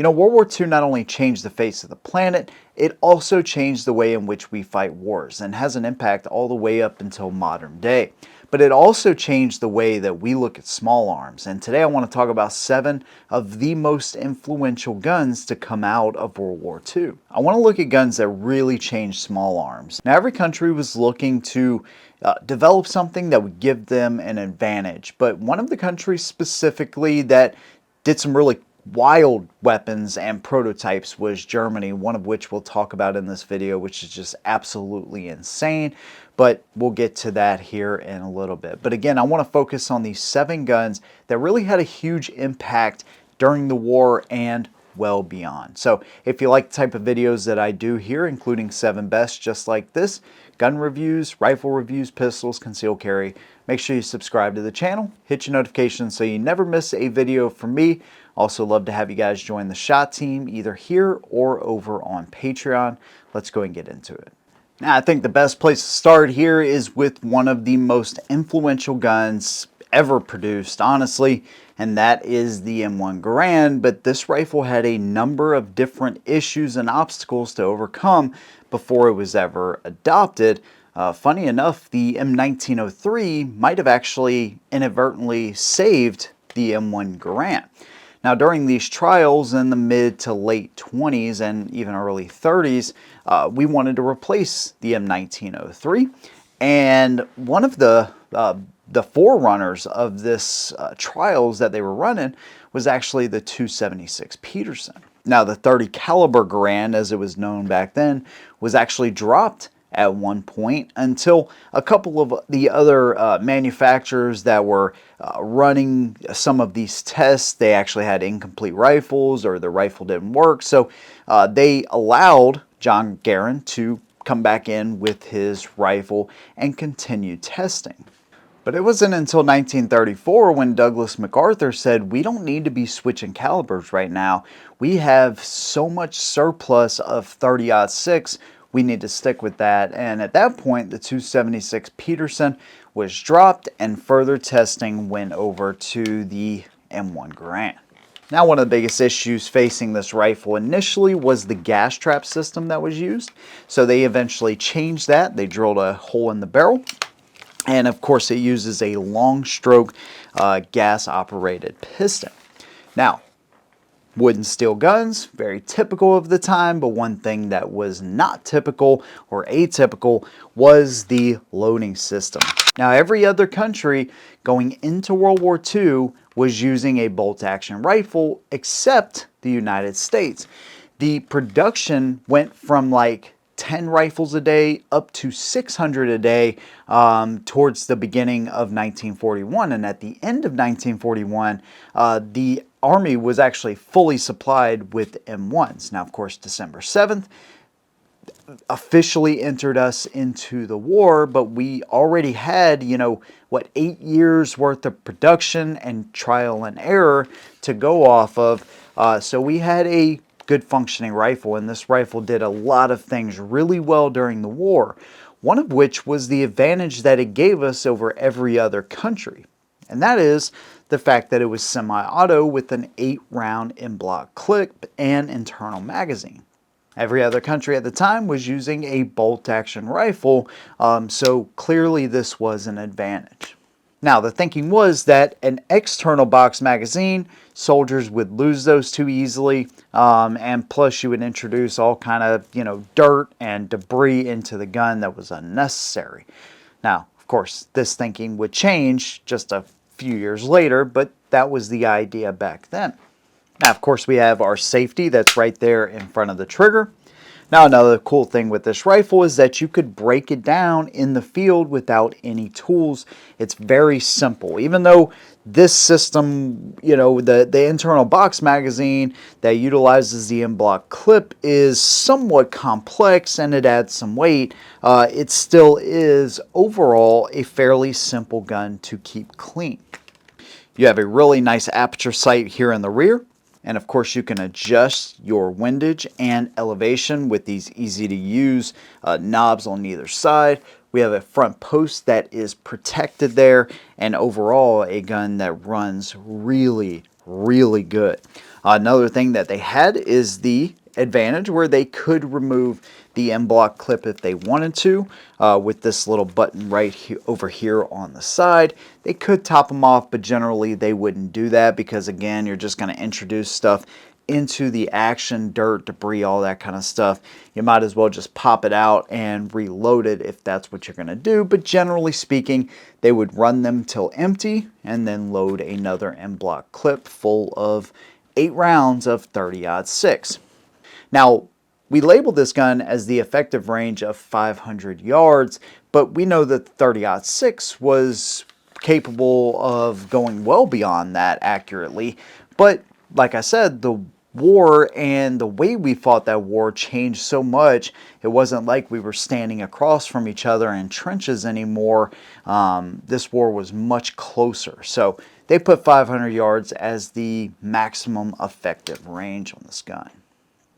You know, World War II not only changed the face of the planet, it also changed the way in which we fight wars and has an impact all the way up until modern day. But it also changed the way that we look at small arms. And today I want to talk about 7 of the most influential guns to come out of World War II. I want to look at guns that really changed small arms. Now, every country was looking to develop something that would give them an advantage. But one of the countries specifically that did some really wild weapons and prototypes was Germany, one of which we'll talk about in this video, which is just absolutely insane, but we'll get to that here in a little bit. But again, I want to focus on these 7 guns that really had a huge impact during the war and well beyond. So if you like the type of videos that I do here, including 7 best just like this, gun reviews, rifle reviews, pistols, concealed carry, make sure you subscribe to the channel, hit your notifications so you never miss a video from me. Also love to have you guys join the SHOT team either here or over on Patreon. Let's go and get into it. Now, I think the best place to start here is with one of the most influential guns ever produced, honestly, and that is the M1 Garand. But this rifle had a number of different issues and obstacles to overcome before it was ever adopted. Funny enough, the M1903 might have actually inadvertently saved the M1 Garand. Now, during these trials in the mid to late 20s and even early 30s, we wanted to replace the M1903, and one of the forerunners of this trials that they were running was actually the 276 Peterson. Now, the 30 caliber Garand, as it was known back then, was actually dropped at one point until a couple of the other manufacturers that were running some of these tests, they actually had incomplete rifles or the rifle didn't work. So they allowed John Garand to come back in with his rifle and continue testing. But it wasn't until 1934 when Douglas MacArthur said, we don't need to be switching calibers right now. We have so much surplus of 30-06, we need to stick with that. And at that point, the 276 Peterson was dropped and further testing went over to the M1 Garand. Now, one of the biggest issues facing this rifle initially was the gas trap system that was used. So they eventually changed that. They drilled a hole in the barrel. And of course, it uses a long stroke gas operated piston. Now, wood and steel guns, very typical of the time, but one thing that was not typical or atypical was the loading system. Now, every other country going into World War II was using a bolt-action rifle except the United States. The production went from like 10 rifles a day up to 600 a day towards the beginning of 1941. And at the end of 1941, the Army was actually fully supplied with M1s. Now, of course, December 7th officially entered us into the war, but we already had, 8 years worth of production and trial and error to go off of. So we had a good functioning rifle, and this rifle did a lot of things really well during the war, one of which was the advantage that it gave us over every other country, and that is the fact that it was semi-auto with an 8-round in-block clip and internal magazine. Every other country at the time was using a bolt-action rifle, so clearly this was an advantage. Now, the thinking was that an external box magazine, soldiers would lose those too easily, and plus you would introduce all kind of, dirt and debris into the gun that was unnecessary. Now, of course, this thinking would change just a few years later, but that was the idea back then. Now, of course, we have our safety that's right there in front of the trigger. Now, another cool thing with this rifle is that you could break it down in the field without any tools. It's very simple. Even though this system, the internal box magazine that utilizes the in-block clip is somewhat complex and it adds some weight, it still is overall a fairly simple gun to keep clean. You have a really nice aperture sight here in the rear. And of course, you can adjust your windage and elevation with these easy to use knobs on either side. We have a front post that is protected there, and overall a gun that runs really, really good. Another thing that they had is the advantage where they could remove the M-block clip if they wanted to, with this little button right over here on the side. They could top them off, but generally they wouldn't do that because, again, you're just going to introduce stuff into the action, dirt, debris, all that kind of stuff. You might as well just pop it out and reload it if that's what you're going to do. But generally speaking, they would run them till empty and then load another M-block clip full of 8 rounds of 30-06. Now, we labeled this gun as the effective range of 500 yards, but we know that 30-06 was capable of going well beyond that accurately. But like I said, the war and the way we fought that war changed so much. It wasn't like we were standing across from each other in trenches anymore. This war was much closer. So they put 500 yards as the maximum effective range on this gun.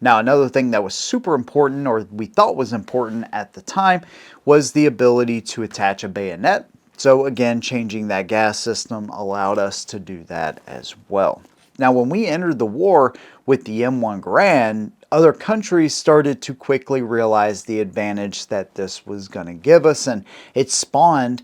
Now, another thing that was super important, or we thought was important at the time, was the ability to attach a bayonet. So again, changing that gas system allowed us to do that as well. Now, when we entered the war with the M1 Garand, other countries started to quickly realize the advantage that this was going to give us, and it spawned,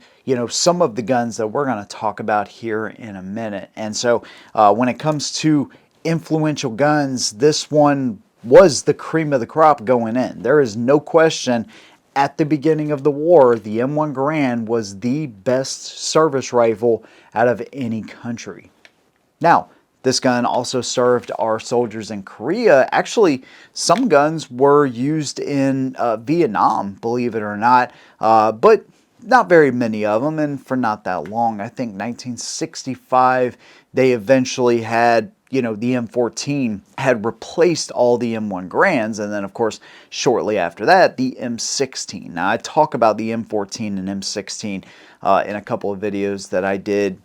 some of the guns that we're going to talk about here in a minute. And so when it comes to influential guns, this one was the cream of the crop going in. There is no question. At the beginning of the war, the M1 Garand was the best service rifle out of any country. Now, this gun also served our soldiers in Korea. Actually, some guns were used in Vietnam, believe it or not, but not very many of them, and for not that long. I think 1965, they eventually had, the M14 had replaced all the M1 Grands, and then of course shortly after that the M16. Now, I talk about the M14 and M16 in a couple of videos that I did,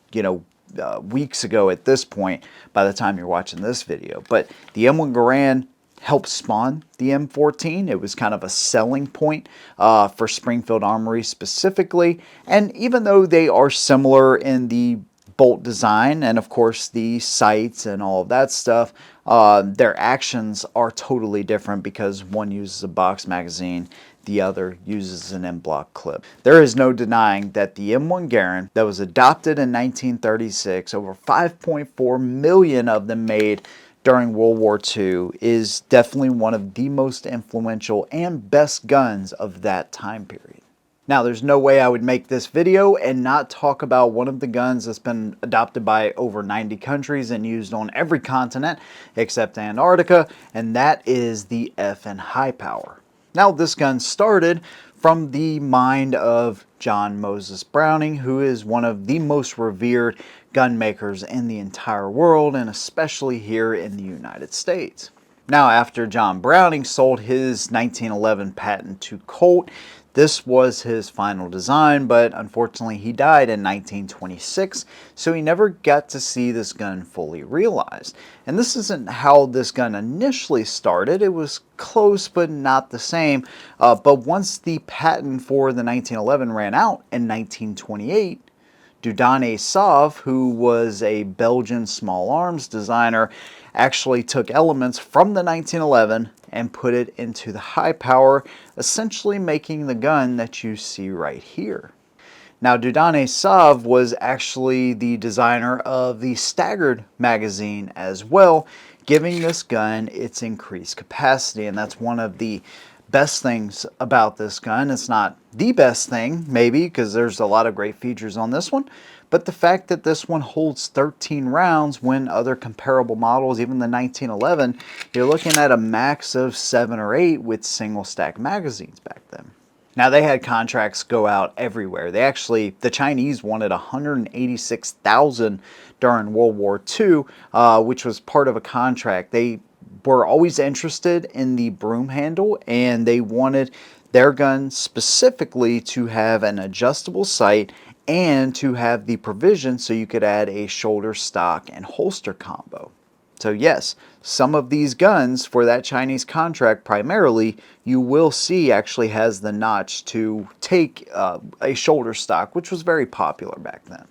weeks ago at this point by the time you're watching this video. But the M1 Garand helped spawn the M14. It was kind of a selling point for Springfield Armory specifically, and even though they are similar in the bolt design and of course the sights and all of that stuff, their actions are totally different because one uses a box magazine, the other uses an M-block clip. There is no denying that the M1 Garand that was adopted in 1936, over 5.4 million of them made during World War II, is definitely one of the most influential and best guns of that time period. Now, there's no way I would make this video and not talk about one of the guns that's been adopted by over 90 countries and used on every continent except Antarctica, and that is the FN High Power. Now, this gun started from the mind of John Moses Browning, who is one of the most revered gun makers in the entire world, and especially here in the United States. Now, after John Browning sold his 1911 patent to Colt, this was his final design, but unfortunately he died in 1926, so he never got to see this gun fully realized. And this isn't how this gun initially started. It was close, but not the same. But once the patent for the 1911 ran out in 1928, Dieudonné Sauve, who was a Belgian small arms designer, actually took elements from the 1911 and put it into the high power, essentially making the gun that you see right here. Now, Dieudonné Sauve was actually the designer of the staggered magazine as well, giving this gun its increased capacity, and that's one of the best things about this gun. It's not the best thing, maybe, because there's a lot of great features on this one, but the fact that this one holds 13 rounds when other comparable models, even the 1911, you're looking at a max of 7 or 8 with single stack magazines back then. Now, they had contracts go out everywhere. The Chinese wanted 186,000 during World War II, which was part of a contract. They were always interested in the broom handle, and they wanted their gun specifically to have an adjustable sight and to have the provision so you could add a shoulder stock and holster combo. So yes, some of these guns for that Chinese contract primarily, you will see actually has the notch to take a shoulder stock, which was very popular back then.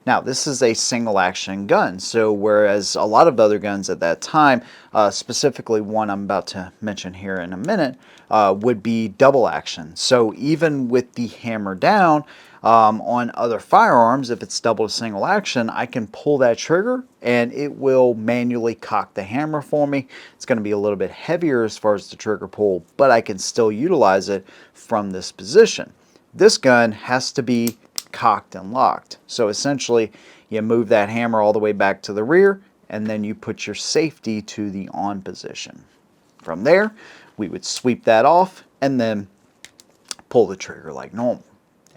Now, this is a single action gun, so whereas a lot of other guns at that time, specifically one I'm about to mention here in a minute, would be double action. So even with the hammer down on other firearms, if it's double to single action, I can pull that trigger and it will manually cock the hammer for me. It's going to be a little bit heavier as far as the trigger pull, but I can still utilize it from this position. This gun has to be cocked and locked. So essentially you move that hammer all the way back to the rear and then you put your safety to the on position. From there we would sweep that off and then pull the trigger like normal.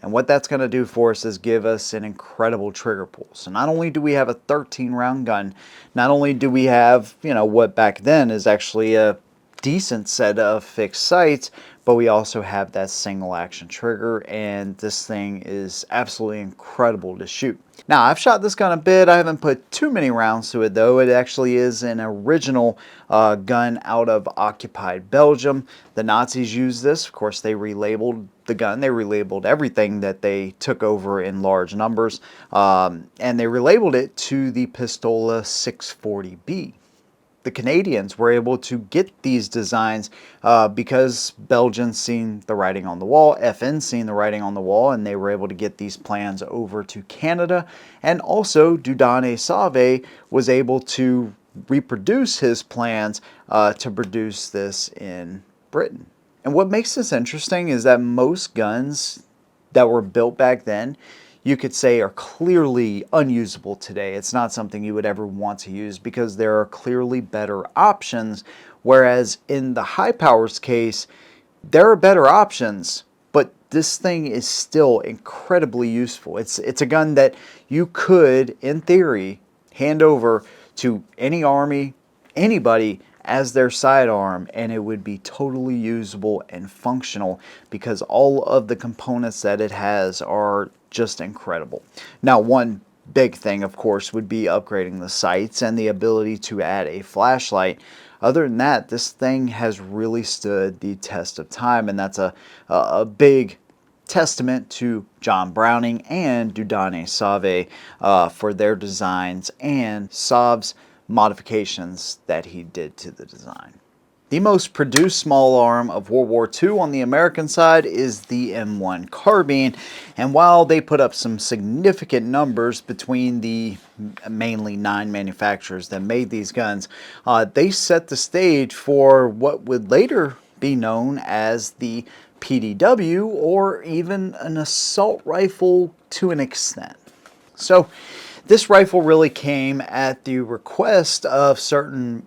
And what that's going to do for us is give us an incredible trigger pull. So not only do we have a 13 round gun, not only do we have, you know, what back then is actually a decent set of fixed sights, but we also have that single action trigger, and this thing is absolutely incredible to shoot. Now, I've shot this gun a bit. I haven't put too many rounds to it though. It actually is an original gun out of occupied Belgium. The Nazis used this. Of course, they relabeled the gun. They relabeled everything that they took over in large numbers, and they relabeled it to the Pistola 640B. The Canadians were able to get these designs because Belgians seen the writing on the wall, FN seen the writing on the wall, and they were able to get these plans over to Canada. And also Dieudonné Sauvé was able to reproduce his plans to produce this in Britain. And what makes this interesting is that most guns that were built back then, you could say, are clearly unusable today. It's not something you would ever want to use because there are clearly better options, whereas in the high powers case, there are better options, but this thing is still incredibly useful. It's a gun that you could, in theory, hand over to any army, anybody, as their sidearm, and it would be totally usable and functional because all of the components that it has are just incredible. Now, one big thing, of course, would be upgrading the sights and the ability to add a flashlight. Other than that, this thing has really stood the test of time, and that's a big testament to John Browning and Dieudonné Sauvé for their designs and Sauv's modifications that he did to the design. The most produced small arm of World War II on the American side is the M1 carbine, and while they put up some significant numbers between the mainly 9 manufacturers that made these guns, they set the stage for what would later be known as the PDW, or even an assault rifle to an extent. So this rifle really came at the request of certain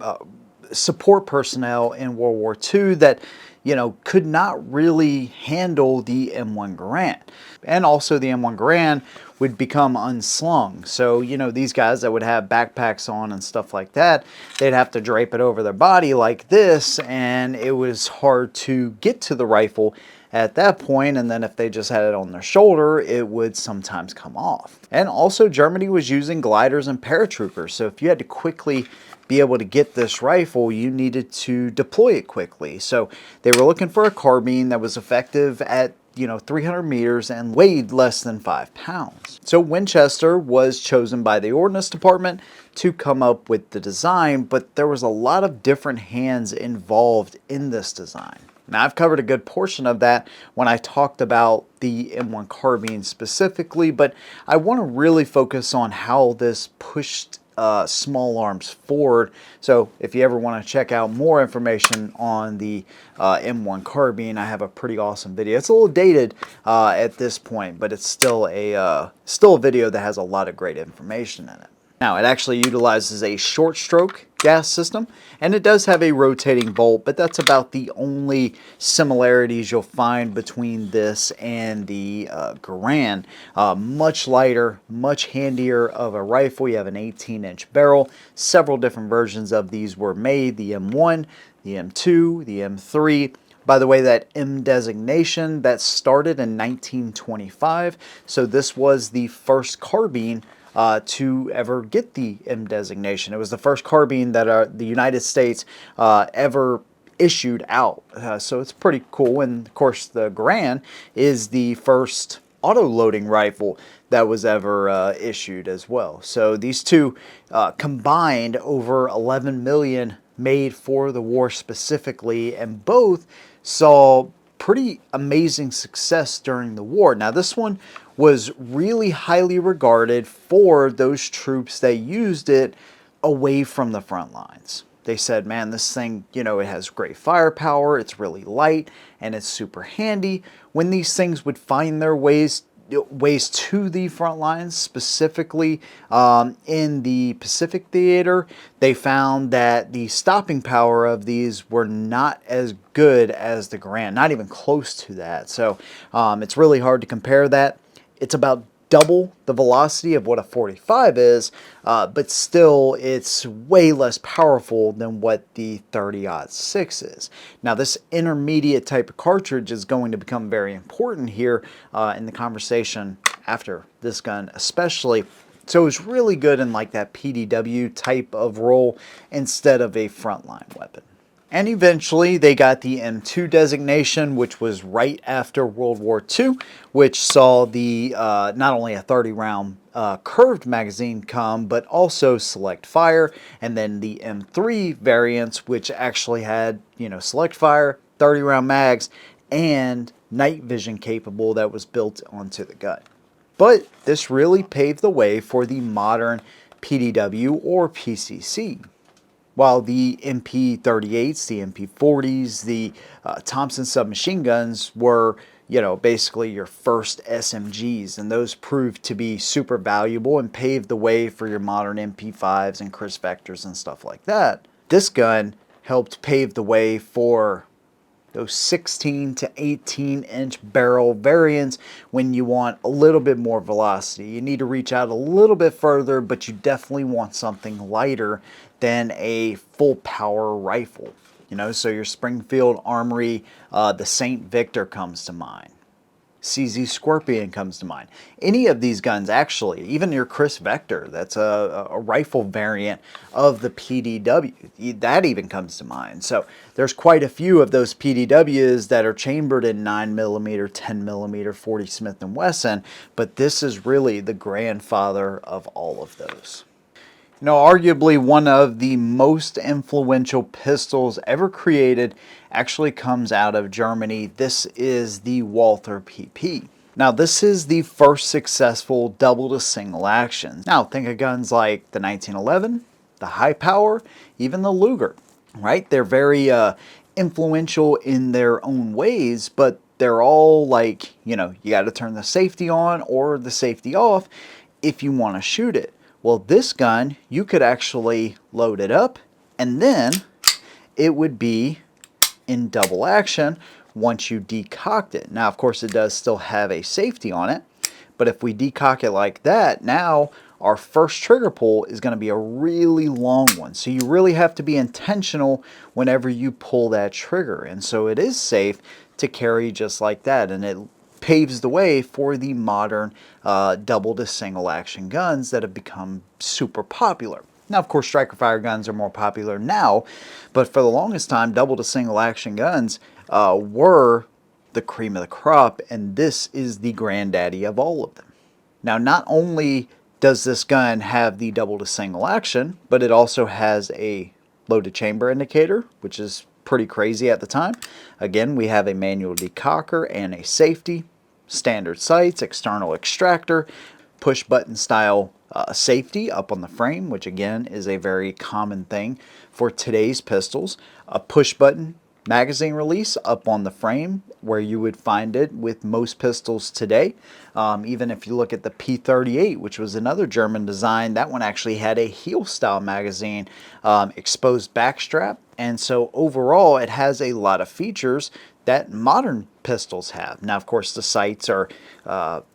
support personnel in World War II that, you know, could not really handle the M1 Garand. And also the M1 Garand would become unslung. So, you know, these guys that would have backpacks on and stuff like that, they'd have to drape it over their body like this, and it was hard to get to the rifle at that point, and then if they just had it on their shoulder, it would sometimes come off. And also Germany was using gliders and paratroopers, so if you had to quickly be able to get this rifle, you needed to deploy it quickly. So they were looking for a carbine that was effective at 300 meters and weighed less than 5 pounds. So Winchester was chosen by the Ordnance Department to come up with the design, but there was a lot of different hands involved in this design. Now, I've covered a good portion of that when I talked about the M1 carbine specifically, but I want to really focus on how this pushed small arms forward. So if you ever want to check out more information on the M1 carbine, I have a pretty awesome video. It's a little dated at this point, but it's still a video that has a lot of great information in it. Now, it actually utilizes a short stroke gas system, and it does have a rotating bolt, but that's about the only similarities you'll find between this and the Garand. Much lighter, much handier of a rifle. You have an 18-inch barrel. Several different versions of these were made, the M1, the M2, the M3. By the way, that M designation, that started in 1925, so this was the first carbine to ever get the M designation. It was the first carbine that the United States ever issued out. So it's pretty cool. And of course the Garand is the first auto-loading rifle that was ever issued as well. So these two combined over 11 million made for the war specifically, and both saw pretty amazing success during the war. Now this one was really highly regarded for those troops that used it away from the front lines. They said, man, this thing, you know, it has great firepower, it's really light, and it's super handy. When these things would find their ways to the front lines, specifically in the Pacific theater, they found that the stopping power of these were not as good as the Garand, not even close to that. So it's really hard to compare that. It's about double the velocity of what a 45 is, but still it's way less powerful than what the 30-06 is. Now this intermediate type of cartridge is going to become very important here in the conversation after this gun especially. So it's really good in like that PDW type of role instead of a frontline weapon. And eventually they got the M2 designation, which was right after World War II, which saw the not only a 30-round curved magazine come, but also select fire, and then the M3 variants, which actually had, you know, select fire, 30-round mags, and night vision capable that was built onto the gun. But this really paved the way for the modern PDW or PCC. While the MP38s, the MP40s, the Thompson submachine guns were, you know, basically your first SMGs, and those proved to be super valuable and paved the way for your modern MP5s and Chris Vectors and stuff like that. This gun helped pave the way for those 16 to 18 inch barrel variants when you want a little bit more velocity. You need to reach out a little bit further, but you definitely want something lighter than a full power rifle. You know, so your Springfield Armory, the St. Victor comes to mind. CZ Scorpion comes to mind. Any of these guns, actually, even your Chris Vector, that's a rifle variant of the PDW, that even comes to mind. So there's quite a few of those PDWs that are chambered in 9mm, 10mm, 40 Smith & Wesson, but this is really the grandfather of all of those. You know, arguably one of the most influential pistols ever created actually comes out of Germany. This is the Walther PP. Now, this is the first successful double to single action. Now, think of guns like the 1911, the High Power, even the Luger, right? They're very influential in their own ways, but they're all like, you know, you got to turn the safety on or the safety off if you want to shoot it. Well, this gun, you could actually load it up and then it would be in double action once you decocked it. Now, of course, it does still have a safety on it, but if we decock it like that, now our first trigger pull is going to be a really long one. So you really have to be intentional whenever you pull that trigger. And so it is safe to carry just like that, and it paves the way for the modern double to single action guns that have become super popular. Now, of course, striker fire guns are more popular now, but for the longest time, double to single action guns were the cream of the crop, and this is the granddaddy of all of them. Now, not only does this gun have the double to single action, but it also has a loaded chamber indicator, which is pretty crazy at the time. Again, we have a manual decocker and a safety, standard sights, external extractor, push button style safety up on the frame, which again is a very common thing for today's pistols. A push button magazine release up on the frame where you would find it with most pistols today. Even if you look at the P38, which was another German design, that one actually had a heel style magazine, exposed backstrap, and so overall it has a lot of features that modern pistols have. Now, of course, the sights are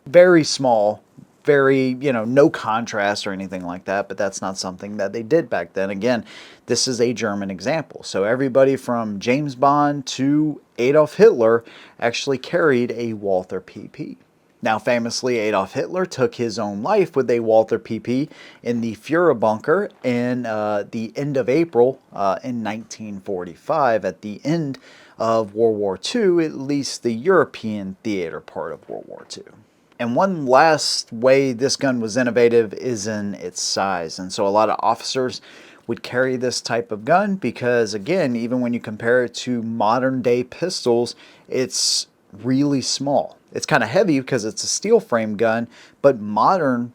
very small, very, you know, no contrast or anything like that, but that's not something that they did back then. Again, this is a German example. So everybody from James Bond to Adolf Hitler actually carried a Walther PP. Now, famously, Adolf Hitler took his own life with a Walther PP in the Führer bunker in the end of April in 1945, at the end of World War II, at least the European theater part of World War II. And one last way this gun was innovative is in its size. And so a lot of officers would carry this type of gun because, again, even when you compare it to modern day pistols, it's really small. It's kind of heavy because it's a steel frame gun, but modern,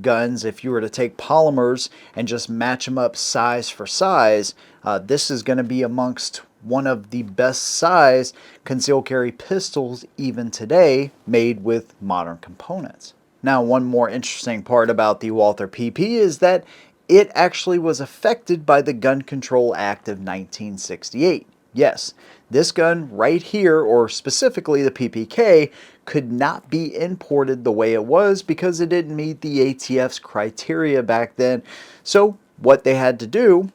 guns, if you were to take polymers and just match them up size for size, this is going to be amongst one of the best size concealed carry pistols even today, made with modern components. Now, one more interesting part about the Walther PP is that it actually was affected by the Gun Control Act of 1968. Yes, this gun right here, or specifically the PPK, could not be imported the way it was because it didn't meet the ATF's criteria back then. So what they had to do,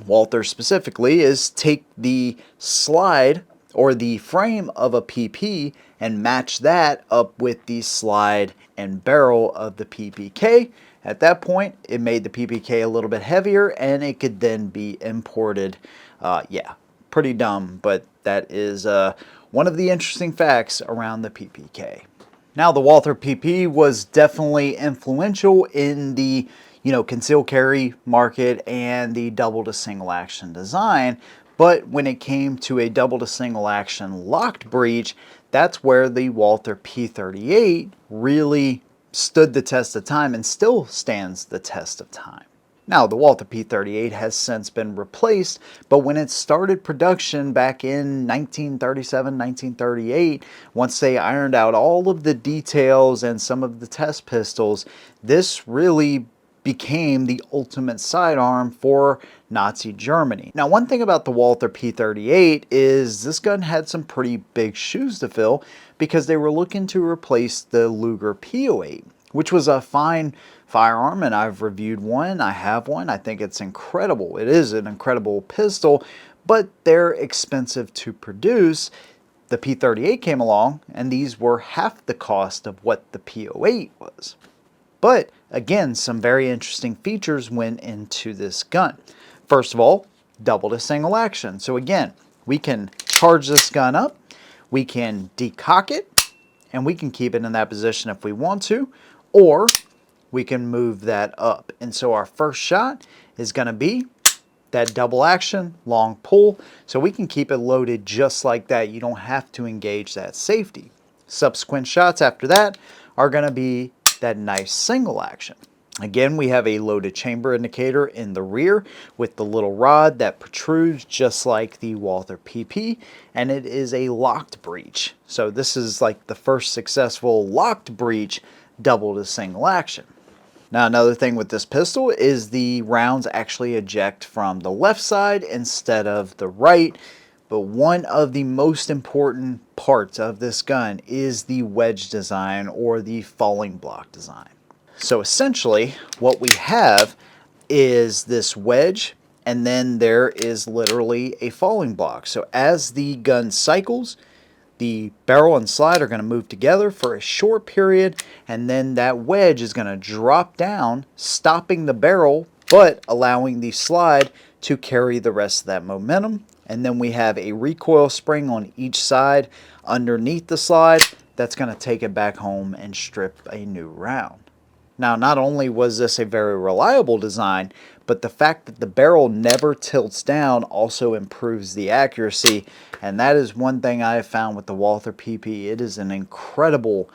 Walther specifically, is take the slide or the frame of a PP and match that up with the slide and barrel of the PPK. At that point, it made the PPK a little bit heavier and it could then be imported. Yeah, pretty dumb, but that is one of the interesting facts around the PPK. Now, the Walther PP was definitely influential in the concealed carry market and the double to single action design. But when it came to a double to single action locked breech, that's where the Walther P38 really stood the test of time and still stands the test of time. Now, the Walther P38 has since been replaced, but when it started production back in 1937, 1938, once they ironed out all of the details and some of the test pistols, this really became the ultimate sidearm for Nazi Germany. Now, one thing about the Walther P38 is this gun had some pretty big shoes to fill because they were looking to replace the Luger P08, which was a fine firearm, and I've reviewed one. I have one. I think it's incredible. It is an incredible pistol, but they're expensive to produce. The P38 came along, and these were half the cost of what the P08 was. But again, some very interesting features went into this gun. First of all, double to single action. So again, we can charge this gun up, we can decock it, and we can keep it in that position if we want to, or we can move that up. And so our first shot is going to be that double action, long pull, so we can keep it loaded just like that. You don't have to engage that safety. Subsequent shots after that are going to be that nice single action. Again, we have a loaded chamber indicator in the rear with the little rod that protrudes just like the Walther PP, and it is a locked breech. So this is like the first successful locked breech double to single action. Now, another thing with this pistol is the rounds actually eject from the left side instead of the right. But one of the most important parts of this gun is the wedge design, or the falling block design. So essentially what we have is this wedge, and then there is literally a falling block. So as the gun cycles, the barrel and slide are going to move together for a short period, and then that wedge is going to drop down, stopping the barrel but allowing the slide to carry the rest of that momentum. And then we have a recoil spring on each side underneath the slide that's going to take it back home and strip a new round. Now, not only was this a very reliable design, but the fact that the barrel never tilts down also improves the accuracy. And that is one thing I have found with the Walther PP. It is an incredible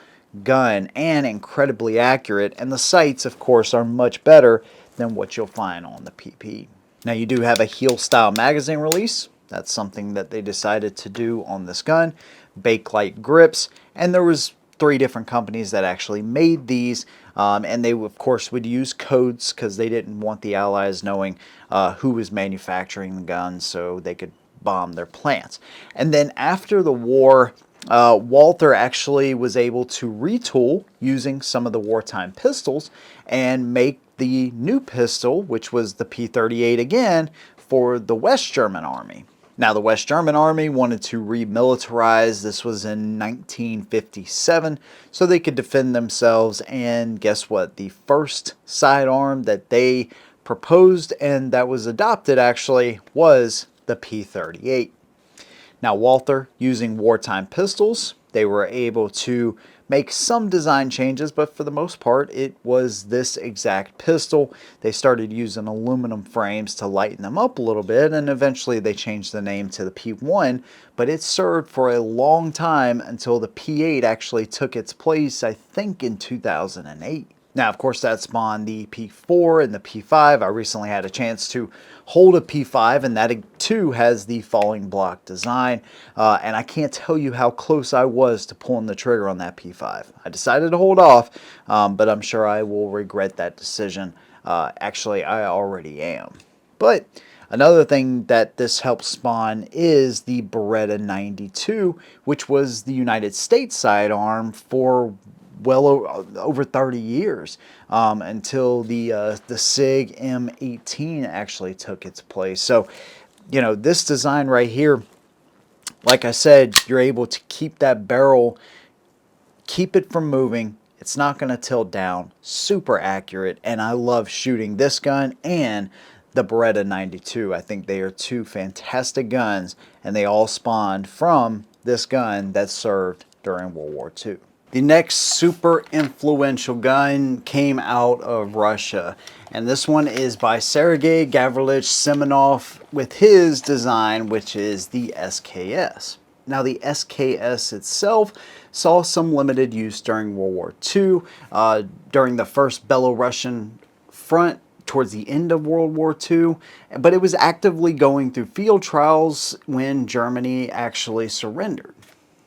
gun and incredibly accurate. And the sights, of course, are much better than what you'll find on the PP. Now, you do have a heel style magazine release. That's something that they decided to do on this gun. Bakelite grips, and there was 3 different companies that actually made these, and they of course would use codes because they didn't want the Allies knowing who was manufacturing the guns so they could bomb their plants. And then after the war, Walther actually was able to retool using some of the wartime pistols and make the new pistol, which was the P38 again, for the West German Army. Now, the West German Army wanted to remilitarize. This was in 1957, so they could defend themselves. And guess what? The first sidearm that they proposed and that was adopted actually was the P38. Now, Walther, using wartime pistols, They were able to make some design changes, but for the most part, it was this exact pistol. They started using aluminum frames to lighten them up a little bit, and eventually they changed the name to the P1, but it served for a long time until the P8 actually took its place, I think in 2008. Now, of course, that spawned the P4 and the P5. I recently had a chance to hold a P5, and that too has the falling block design. And I can't tell you how close I was to pulling the trigger on that P5. I decided to hold off, but I'm sure I will regret that decision. Actually, I already am. But another thing that this helped spawn is the Beretta 92, which was the United States sidearm for well over 30 years until the SIG M18 actually took its place. So, you know, this design right here, like I said, you're able to keep that barrel, keep it from moving. It's not going to tilt down, super accurate, and I love shooting this gun and the Beretta 92. I think they are two fantastic guns, and they all spawned from this gun that served during World War II. The next super influential gun came out of Russia, and this one is by Sergei Gavrilovich Semenov with his design, which is the SKS. Now, the SKS itself saw some limited use during World War II, during the first Belarusian front towards the end of World War II, but it was actively going through field trials when Germany actually surrendered.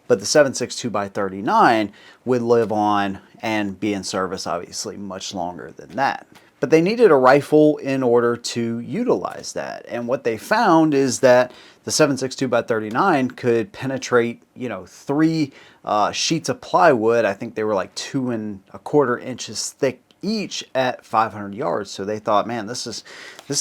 But the 7.62x39 would live on and be in service, obviously, much longer than that. But they needed a rifle in order to utilize that. And what they found is that the 7.62x39 could penetrate, you know, 3 sheets of plywood. I think they were like 2 1/4 inches thick each at 500 yards. So they thought, man, this is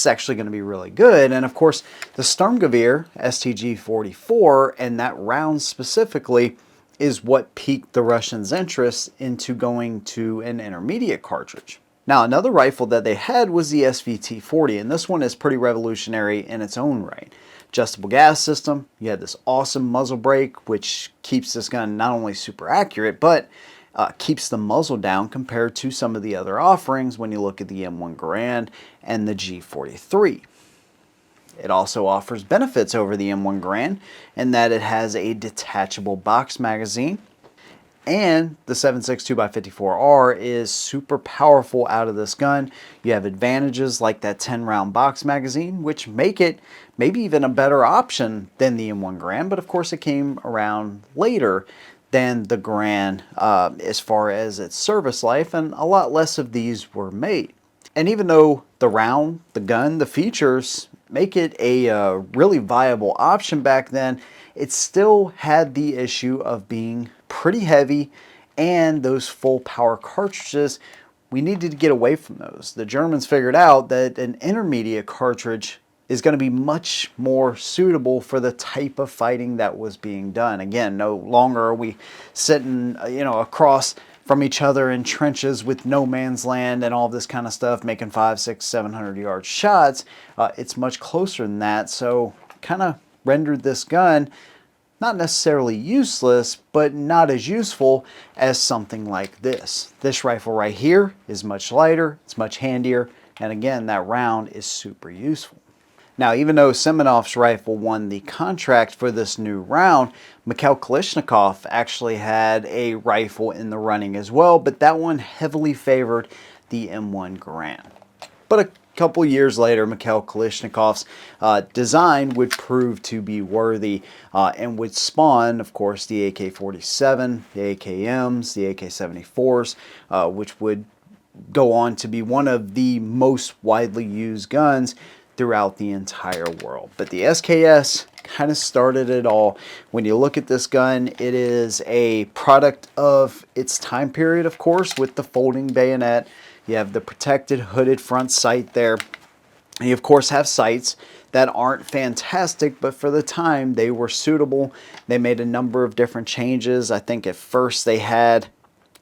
actually going to be really good. And of course, the Sturmgewehr STG-44 and that round specifically is what piqued the Russians' interest into going to an intermediate cartridge. Now, another rifle that they had was the SVT-40, and this one is pretty revolutionary in its own right. Adjustable gas system. You had this awesome muzzle brake, which keeps this gun not only super accurate, but keeps the muzzle down compared to some of the other offerings when you look at the M1 Garand and the G43. It also offers benefits over the M1 Garand in that it has a detachable box magazine, and the 7.62x54R is super powerful out of this gun. You have advantages like that 10-round box magazine, which make it maybe even a better option than the M1 Garand, but of course it came around later than the Garand as far as its service life, and a lot less of these were made. And even though the round, the gun, the features make it a really viable option back then, it still had the issue of being pretty heavy, and those full power cartridges, we needed to get away from those. The Germans figured out that an intermediate cartridge is going to be much more suitable for the type of fighting that was being done. Again, no longer are we sitting, you know, across from each other in trenches with no man's land and all this kind of stuff, making 500, 600, 700 yard shots. It's much closer than that, so kind of rendered this gun not necessarily useless, but not as useful as something like this. This rifle right here is much lighter, it's much handier, and again, that round is super useful. Now, even though Semenov's rifle won the contract for this new round, Mikhail Kalashnikov actually had a rifle in the running as well, but that one heavily favored the M1 Garand. But a couple years later, Mikhail Kalashnikov's design would prove to be worthy and would spawn, of course, the AK-47, the AKMs, the AK-74s, which would go on to be one of the most widely used guns throughout the entire world. But the SKS kind of started it all. When you look at this gun, it is a product of its time period, of course, with the folding bayonet. You have the protected hooded front sight there. And you, of course, have sights that aren't fantastic, but for the time, they were suitable. They made a number of different changes. I think at first they had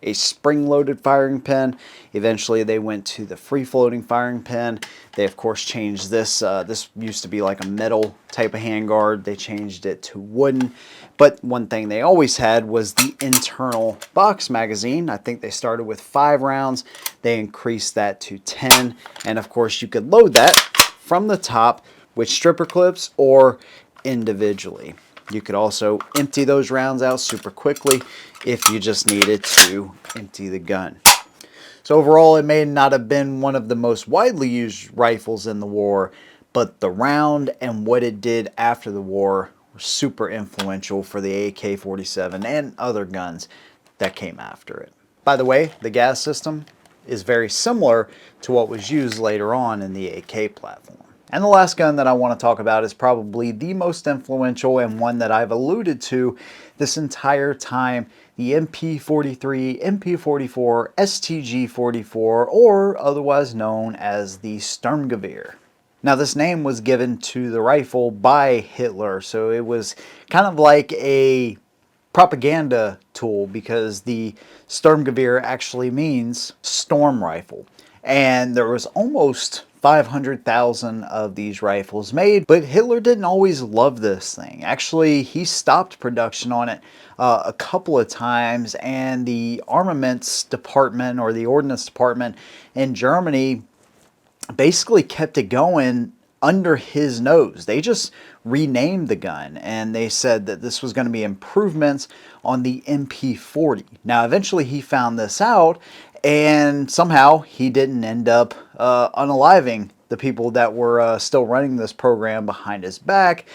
a spring-loaded firing pin. Eventually they went to the free-floating firing pin. They of course changed this. This used to be like a metal type of handguard. They changed it to wooden. But one thing they always had was the internal box magazine. I think they started with 5 rounds. They increased that to 10. And of course you could load that from the top with stripper clips or individually. You could also empty those rounds out super quickly if you just needed to empty the gun. So overall, it may not have been one of the most widely used rifles in the war, but the round and what it did after the war were super influential for the AK-47 and other guns that came after it. By the way, the gas system is very similar to what was used later on in the AK platform. And the last gun that I want to talk about is probably the most influential and one that I've alluded to this entire time, the MP43, MP44, STG-44, or otherwise known as the Sturmgewehr. Now this name was given to the rifle by Hitler, so it was kind of like a propaganda tool because the Sturmgewehr actually means storm rifle. And there was almost 500,000 of these rifles made, but Hitler didn't always love this thing. Actually, he stopped production on it a couple of times, and the armaments department or the ordnance department in Germany basically kept it going under his nose. They just renamed the gun and they said that this was going to be improvements on the MP40. Now eventually he found this out, and somehow he didn't end up unaliving the people that were still running this program behind his back.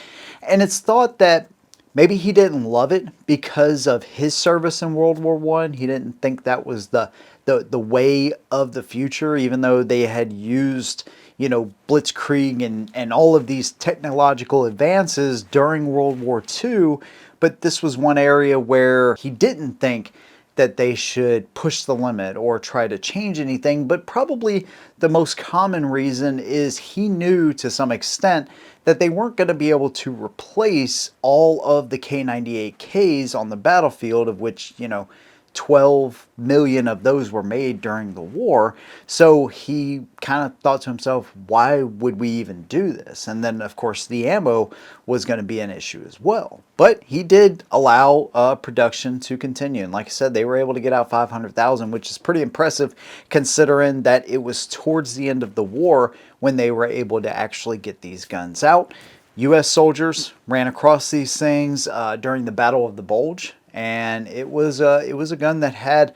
And it's thought that maybe he didn't love it because of his service in World War I. He didn't think that was the way of the future, even though they had used, you know, blitzkrieg and all of these technological advances during World War II. But this was one area where he didn't think that they should push the limit or try to change anything. But probably the most common reason is he knew to some extent that they weren't going to be able to replace all of the K98Ks on the battlefield, of which, you know, 12 million of those were made during the war. So he kind of thought to himself, why would we even do this? And then of course the ammo was going to be an issue as well. But he did allow production to continue. And like I said, they were able to get out 500,000, which is pretty impressive considering that it was towards the end of the war when they were able to actually get these guns out. U.S. soldiers ran across these things during the Battle of the Bulge. And it was a gun that had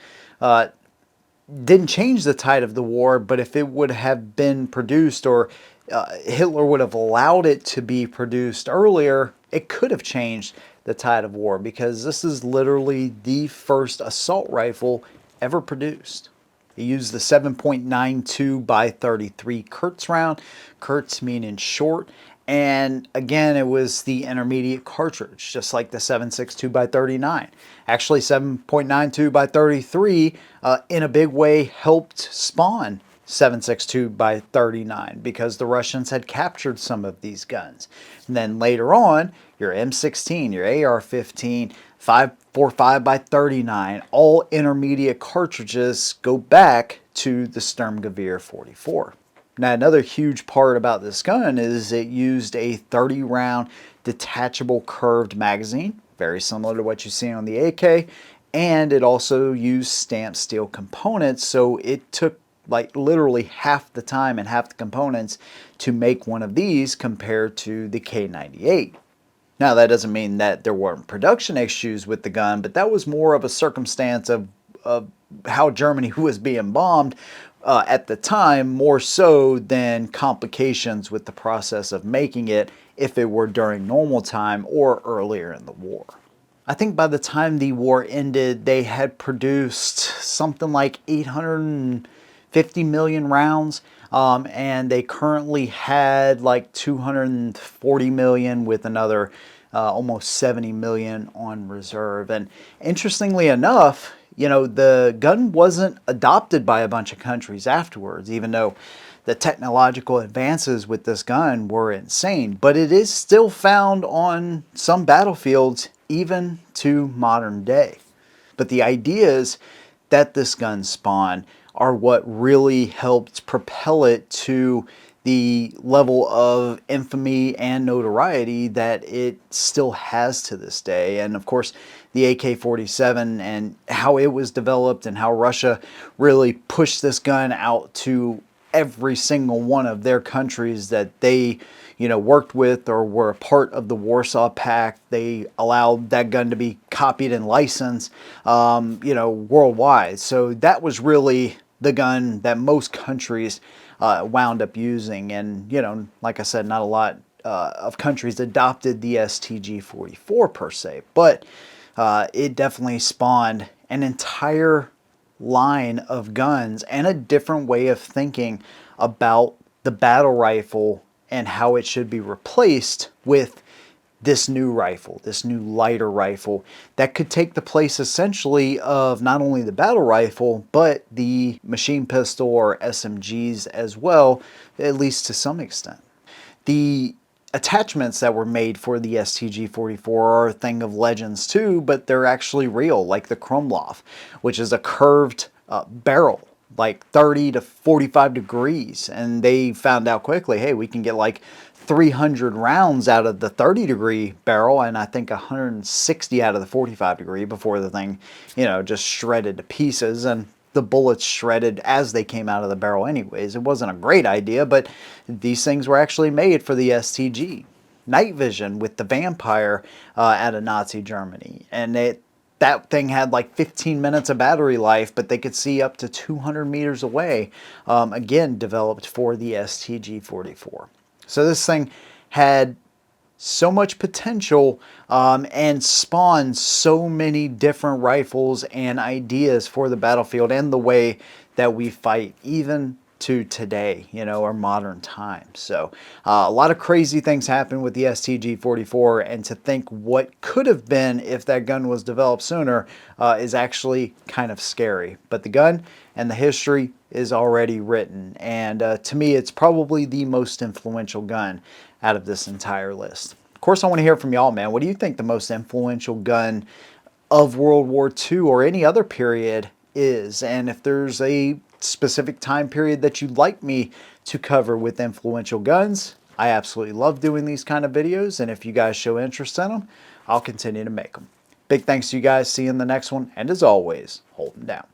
didn't change the tide of the war, but if it would have been produced, or Hitler would have allowed it to be produced earlier, it could have changed the tide of war, because this is literally the first assault rifle ever produced. It used the 7.92 by 33 Kurz round, Kurz meaning short. And again, it was the intermediate cartridge, just like the 7.62 by 39. Actually, 7.92 by 33 in a big way helped spawn 7.62 by 39 because the Russians had captured some of these guns. And then later on, your M16, your AR-15, 5.45 by 39, all intermediate cartridges go back to the Sturmgewehr 44. Now, another huge part about this gun is it used a 30-round detachable curved magazine, very similar to what you see on the AK, and it also used stamped steel components, so it took like literally half the time and half the components to make one of these compared to the K98. Now, that doesn't mean that there weren't production issues with the gun, but that was more of a circumstance of how Germany was being bombed at the time, more so than complications with the process of making it if it were during normal time or earlier in the war. I think by the time the war ended, they had produced something like 850 million rounds, and they currently had like 240 million with another almost 70 million on reserve. And interestingly enough, you know, the gun wasn't adopted by a bunch of countries afterwards, even though the technological advances with this gun were insane. But it is still found on some battlefields, even to modern day. But the idea is that this gun spawned are what really helped propel it to the level of infamy and notoriety that it still has to this day. And of course, the AK-47 and how it was developed and how Russia really pushed this gun out to every single one of their countries that they, worked with or were a part of the Warsaw Pact. They allowed that gun to be copied and licensed, worldwide. So that was really the gun that most countries wound up using. And, like I said, not a lot of countries adopted the STG-44 per se, but it definitely spawned an entire line of guns and a different way of thinking about the battle rifle and how it should be replaced with this new rifle, this new lighter rifle that could take the place essentially of not only the battle rifle, but the machine pistol or SMGs as well, at least to some extent. The attachments that were made for the STG-44 are a thing of legends too, but they're actually real, like the KRUMMLAUF, which is a curved barrel, like 30 to 45 degrees. And they found out quickly, hey, we can get like 300 rounds out of the 30-degree barrel, and I think 160 out of the 45-degree before the thing, just shredded to pieces. And the bullets shredded as they came out of the barrel anyways. It wasn't a great idea, but these things were actually made for the STG. Night vision with the Vampire out of Nazi Germany. And that thing had like 15 minutes of battery life, but they could see up to 200 meters away. Again, developed for the STG-44. So this thing had so much potential and spawned so many different rifles and ideas for the battlefield and the way that we fight even to today, or modern times. So a lot of crazy things happen with the STG-44, and to think what could have been if that gun was developed sooner is actually kind of scary. But the gun and the history is already written, and to me it's probably the most influential gun out of this entire list. Of course, I want to hear from y'all, man. What do you think the most influential gun of World War II or any other period is? And if there's a specific time period that you'd like me to cover with influential guns, I absolutely love doing these kind of videos, and if you guys show interest in them, I'll continue to make them. Big thanks to you guys. See you in the next one, and as always, hold them down.